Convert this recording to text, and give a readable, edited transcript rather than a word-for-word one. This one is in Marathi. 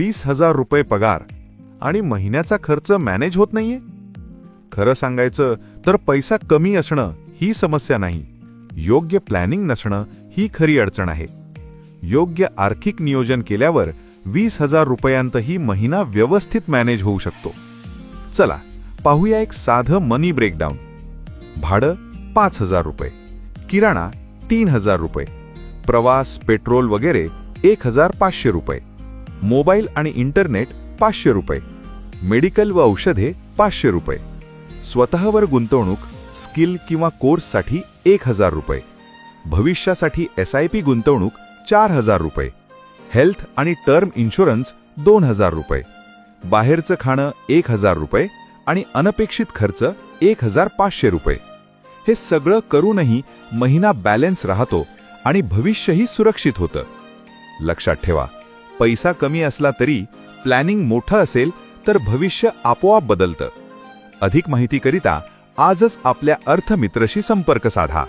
20,000 पगार आणि महिन्याचा खर्च मॅनेज होत नाहीये? खरं सांगायचं तर पैसा कमी असणं ही समस्या नाही, योग्य प्लॅनिंग नसणं ही खरी अडचण आहे. योग्य आर्थिक नियोजन केल्यावर 20,000 रुपयांतही महिना व्यवस्थित मॅनेज होऊ शकतो. चला पाहूया एक साधं मनी ब्रेकडाऊन. भाडं 5,000 रुपये, किराणा 3,000 रुपये, प्रवास पेट्रोल वगैरे 1,500 रुपये, मोबाईल आणि इंटरनेट 500 रुपये, मेडिकल व औषधे 500 रुपये, स्वतःवर गुंतवणूक स्किल किंवा कोर्ससाठी 1,000 रुपये, भविष्यासाठी SIP गुंतवणूक 4,000 रुपये, हेल्थ आणि टर्म इन्शुरन्स 2,000 रुपये, बाहेरचं खाणं 1,000 रुपये आणि अनपेक्षित खर्च 1,500 रुपये. हे सगळं करूनही महिना बॅलन्स राहतो आणि भविष्यही सुरक्षित होतं. लक्षात ठेवा, पैसा कमी असला तरी प्लॅनिंग मोठं असेल तर भविष्य आपोआप बदलतं. अधिक माहितीकरिता आजच आपल्या अर्थमित्रशी संपर्क साधा.